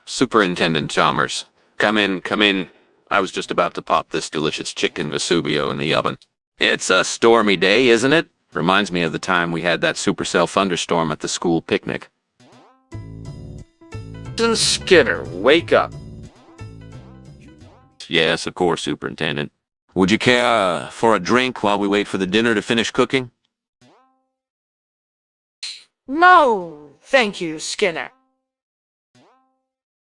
Superintendent Chalmers. Come in, come in. I was just about to pop this delicious chicken vesuvio in the oven. It's a stormy day, isn't it? Reminds me of the time we had that supercell thunderstorm at the school picnic. Skinner, wake up. Yes, of course, Superintendent. Would you care for a drink while we wait for the dinner to finish cooking? No, thank you, Skinner.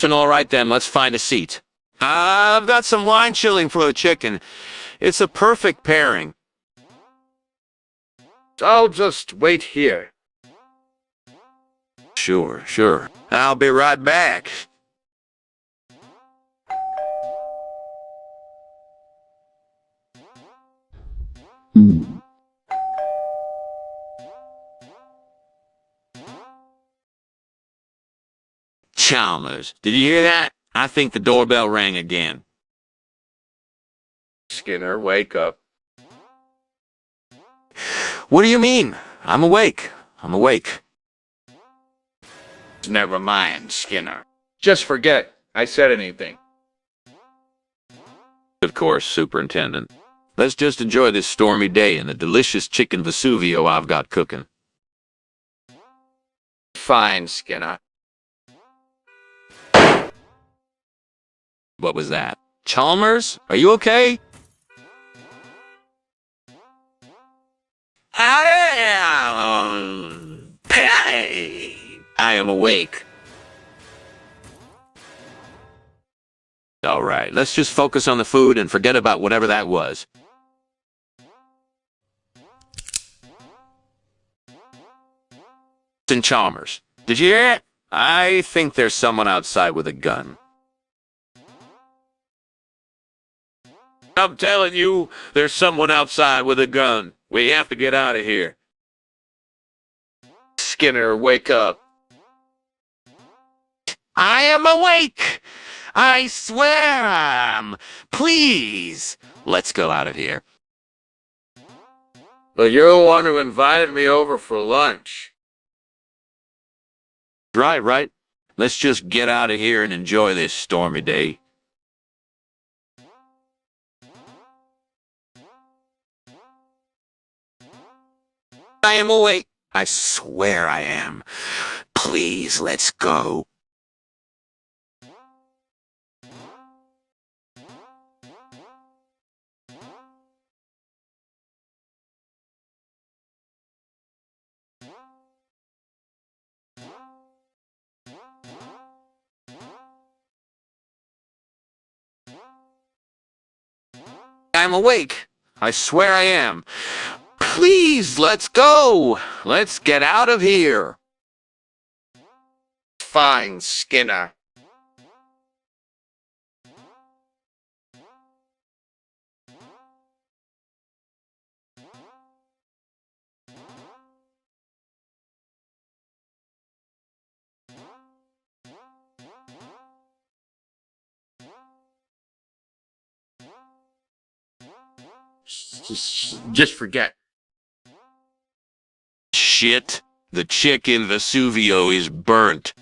All right then, let's find a seat. I've got some wine chilling for the chicken. It's a perfect pairing. I'll just wait here. Sure. I'll be right back. Chalmers, did you hear that? I think the doorbell rang again. Skinner, wake up. What do you mean? I'm awake. Never mind, Skinner. Just forget I said anything. Of course, Superintendent. Let's just enjoy this stormy day and the delicious chicken vesuvio I've got cooking. Fine, Skinner. What was that? Chalmers? Are you okay? I am awake. All right, let's just focus on the food and forget about whatever that was. In Chalmers, did you hear it? I think there's someone outside with a gun. I'm telling you, there's someone outside with a gun. We have to get out of here. Skinner, wake up. I am awake. I swear I am. Please, let's go out of here. But you're the one who invited me over for lunch. Right. Let's just get out of here and enjoy this stormy day. I am awake. I swear I am. Please, let's go. I'm awake. I swear I am. Please, let's go. Let's get out of here. Fine, Skinner. Just forget. Shit, the chicken vesuvio is burnt.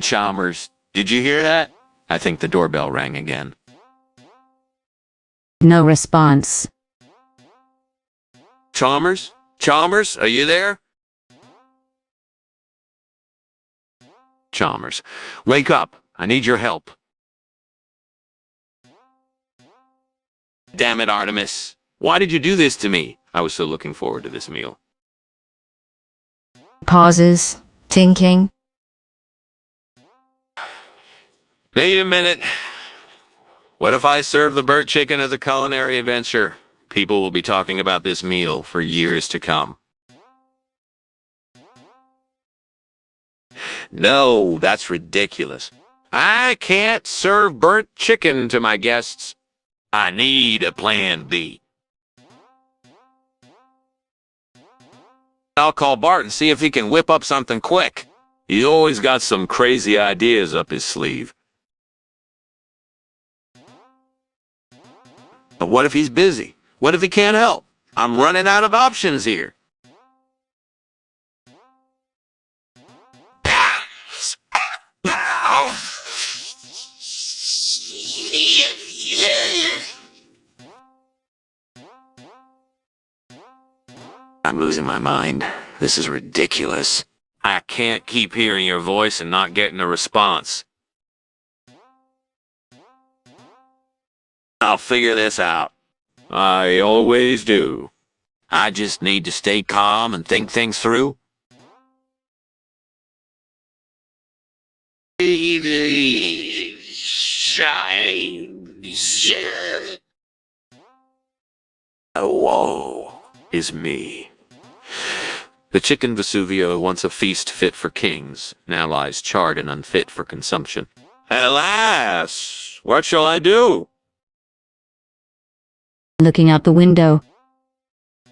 Chalmers, did you hear that? I think the doorbell rang again. No response. Chalmers, are you there? Chalmers, wake up. I need your help. Damn it, Artemis. Why did you do this to me? I was so looking forward to this meal. Pauses. Thinking. Wait a minute. What if I serve the burnt chicken as a culinary adventure? People will be talking about this meal for years to come. No, that's ridiculous. I can't serve burnt chicken to my guests. I need a plan B. I'll call Bart and see if he can whip up something quick. He always got some crazy ideas up his sleeve. But what if he's busy? What if he can't help? I'm running out of options here. I'm losing my mind. This is ridiculous. I can't keep hearing your voice and not getting a response. I'll figure this out. I always do. I just need to stay calm and think things through. Whoa, is me. The chicken Vesuvio, once a feast fit for kings, now lies charred and unfit for consumption. Alas, what shall I do? Looking out the window.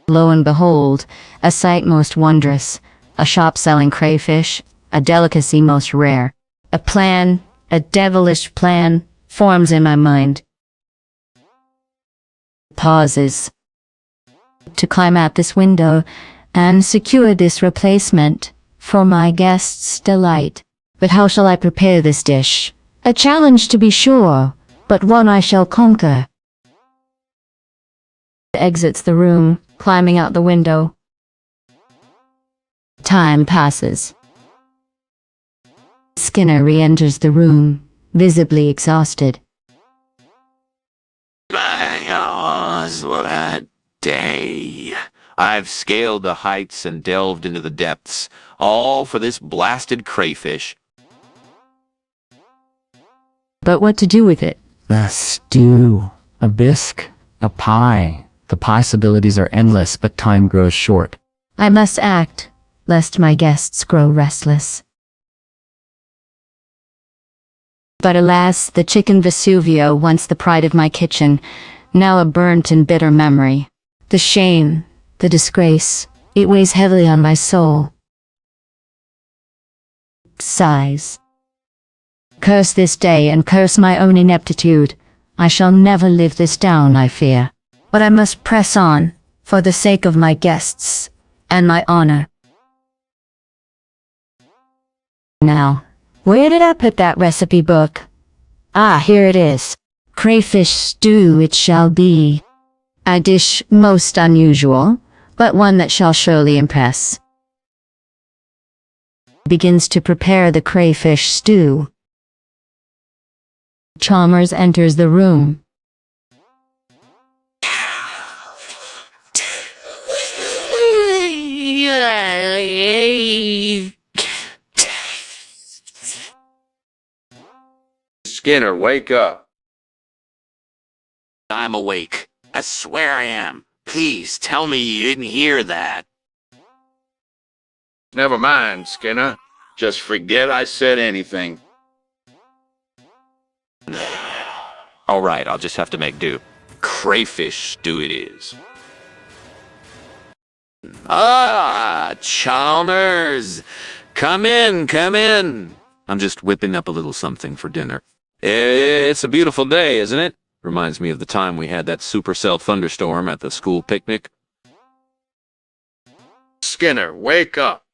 Lo and behold, a sight most wondrous, a shop selling crayfish, a delicacy most rare. A plan, a devilish plan, forms in my mind. Pauses. To climb out this window and secure this replacement for my guests' delight. But how shall I prepare this dish? A challenge to be sure, but one I shall conquer. Exits the room, climbing out the window. Time passes. Skinner re-enters the room, visibly exhausted. My gosh, what a day. I've scaled the heights and delved into the depths, all for this blasted crayfish. But what to do with it? A stew, a bisque, a pie. The possibilities are endless, but time grows short. I must act, lest my guests grow restless. But alas, the chicken Vesuvio, once the pride of my kitchen, now a burnt and bitter memory. The shame, the disgrace, it weighs heavily on my soul. Sighs. Curse this day and curse my own ineptitude. I shall never live this down, I fear. But I must press on, for the sake of my guests, and my honor. Now, where did I put that recipe book? Ah, here it is. Crayfish stew it shall be. A dish most unusual, but one that shall surely impress. Begins to prepare the crayfish stew. Chalmers enters the room. Skinner, wake up. I'm awake. I swear I am. Please tell me you didn't hear that. Never mind, Skinner. Just forget I said anything. All right, I'll just have to make do. Crayfish stew it is. Ah, Chalmers! Come in, come in. I'm just whipping up a little something for dinner. It's a beautiful day, isn't it? Reminds me of the time we had that supercell thunderstorm at the school picnic. Skinner, wake up.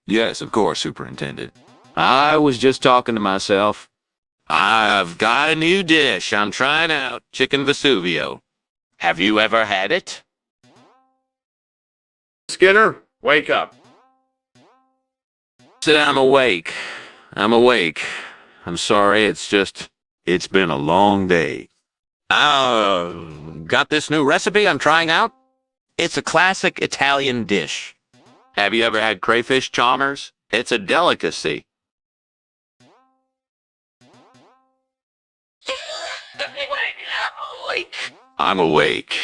Yes, of course, Superintendent. I was just talking to myself. I've got a new dish I'm trying out. Chicken Vesuvio. Have you ever had it? Skinner, wake up. Said I'm awake. I'm awake. I'm sorry, it's been a long day. Got this new recipe I'm trying out? It's a classic Italian dish. Have you ever had crayfish, Chalmers? It's a delicacy. I'm awake.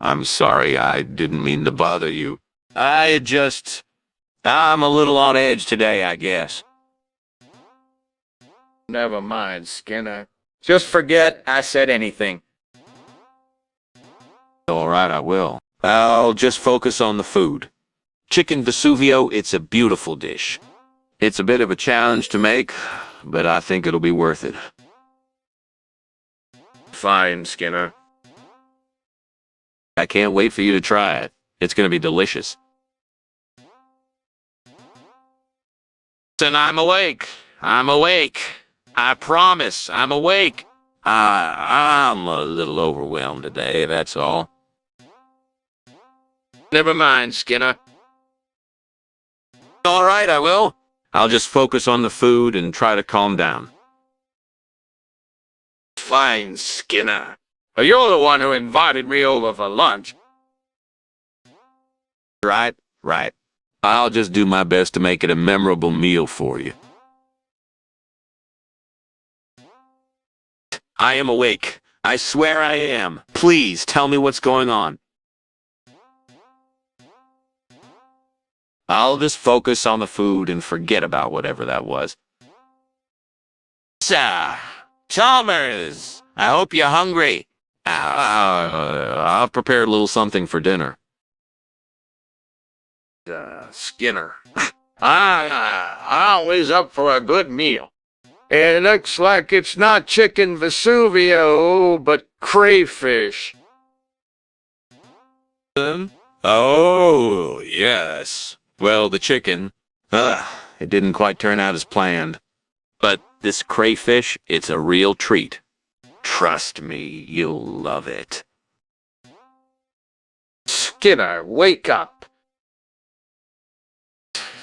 I'm sorry, I didn't mean to bother you. I'm a little on edge today, I guess. Never mind, Skinner. Just forget I said anything. All right, I will. I'll just focus on the food. Chicken Vesuvio, it's a beautiful dish. It's a bit of a challenge to make, but I think it'll be worth it. Fine, Skinner. I can't wait for you to try it. It's gonna be delicious. And I'm awake. I'm awake. I promise, I'm awake. I'm a little overwhelmed today, that's all. Never mind, Skinner. All right, I will. I'll just focus on the food and try to calm down. Fine, Skinner. But you're the one who invited me over for lunch. Right. I'll just do my best to make it a memorable meal for you. I am awake. I swear I am. Please tell me what's going on. I'll just focus on the food and forget about whatever that was. Chalmers, I hope you're hungry. I'll prepare a little something for dinner. Skinner. I'm always up for a good meal. It looks like it's not chicken vesuvio, but crayfish. Oh, yes. Well, the chicken, it didn't quite turn out as planned. But this crayfish, it's a real treat. Trust me, you'll love it. Skinner, wake up.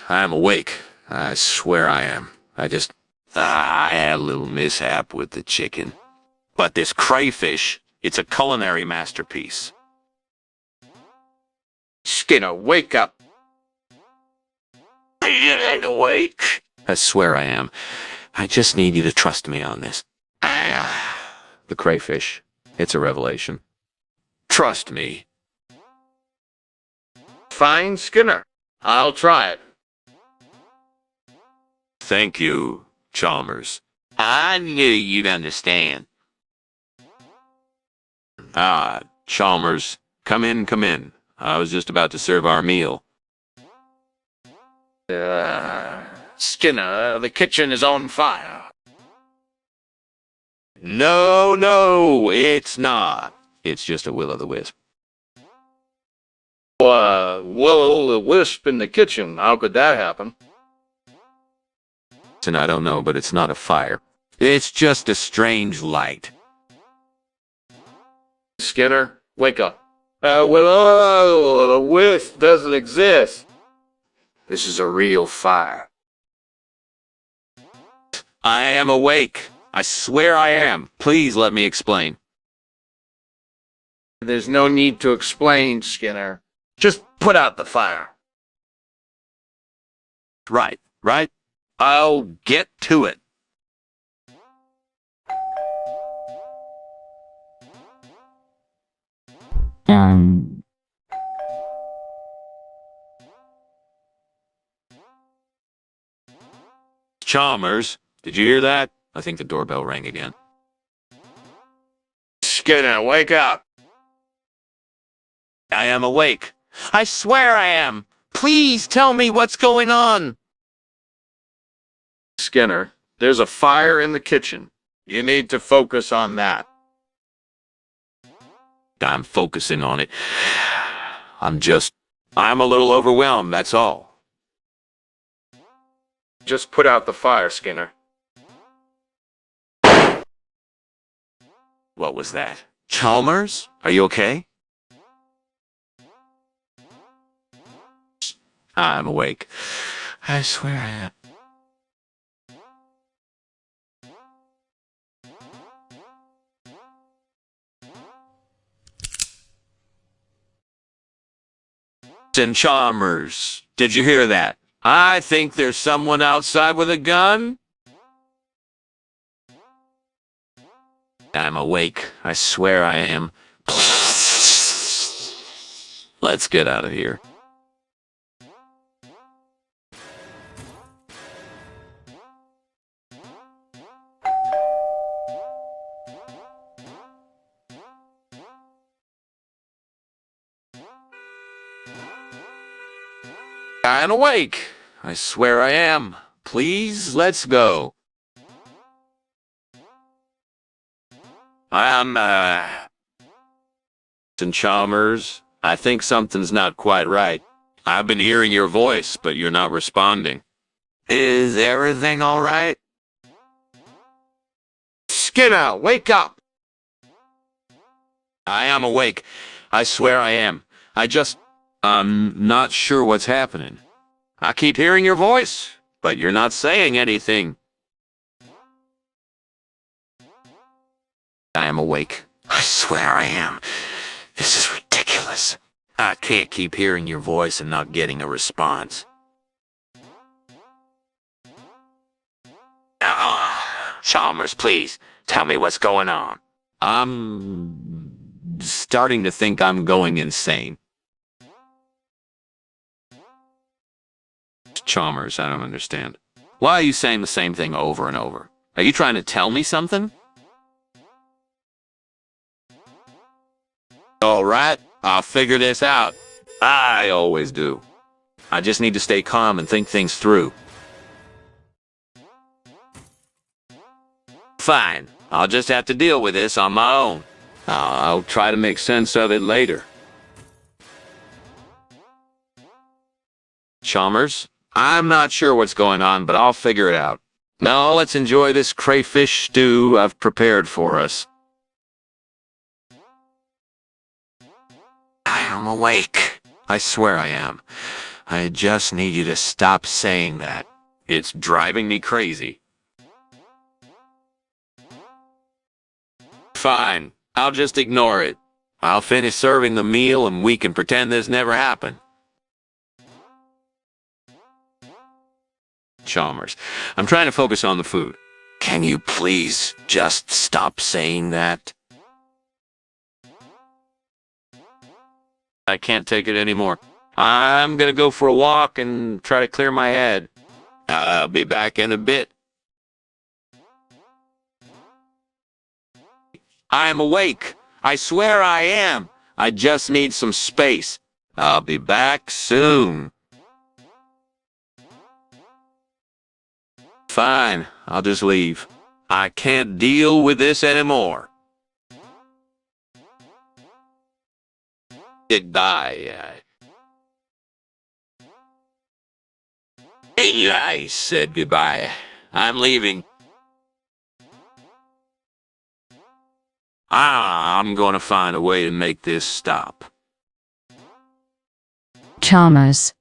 I'm awake. I swear I am. I had a little mishap with the chicken. But this crayfish, it's a culinary masterpiece. Skinner, wake up. I ain't awake. I swear I am. I just need you to trust me on this. The crayfish, it's a revelation. Trust me. Fine, Skinner. I'll try it. Thank you, Chalmers. I knew you'd understand. Chalmers, come in. I was just about to serve our meal. Skinner, the kitchen is on fire. No, it's not. It's just a will-o'-the-wisp. The wisp in the kitchen. How could that happen? And I don't know, but it's not a fire. It's just a strange light. Skinner, wake up. The wisp doesn't exist. This is a real fire. I am awake. I swear I am. Please let me explain. There's no need to explain, Skinner. Just put out the fire. Right. I'll get to it. Chalmers, did you hear that? I think the doorbell rang again. Skinner, wake up. I am awake. I swear I am. Please tell me what's going on. Skinner, there's a fire in the kitchen. You need to focus on that. I'm focusing on it. I'm a little overwhelmed, that's all. Just put out the fire, Skinner. What was that? Chalmers? Are you okay? I'm awake. I swear I am. And Chalmers, did you hear that? I think there's someone outside with a gun. I'm awake. I swear I am. Let's get out of here. I'm awake. I swear I am. Please, let's go. And Chalmers, I think something's not quite right. I've been hearing your voice, but you're not responding. Is everything all right? Skinner, wake up! I am awake. I swear I am. I'm not sure what's happening. I keep hearing your voice, but you're not saying anything. I am awake. I swear I am. This is ridiculous. I can't keep hearing your voice and not getting a response. Chalmers, please, tell me what's going on. I'm starting to think I'm going insane. Chalmers, I don't understand. Why are you saying the same thing over and over? Are you trying to tell me something? All right, I'll figure this out. I always do. I just need to stay calm and think things through. Fine, I'll just have to deal with this on my own. I'll try to make sense of it later. Chalmers, I'm not sure what's going on, but I'll figure it out. Now let's enjoy this crayfish stew I've prepared for us. I am awake. I swear I am. I just need you to stop saying that. It's driving me crazy. Fine, I'll just ignore it. I'll finish serving the meal and we can pretend this never happened. Chalmers, I'm trying to focus on the food. Can you please just stop saying that? I can't take it anymore. I'm gonna go for a walk and try to clear my head. I'll be back in a bit. I'm awake. I swear I am. I just need some space. I'll be back soon. Fine, I'll just leave. I can't deal with this anymore. Goodbye. I said goodbye. I'm leaving. I'm gonna find a way to make this stop. Chalmers.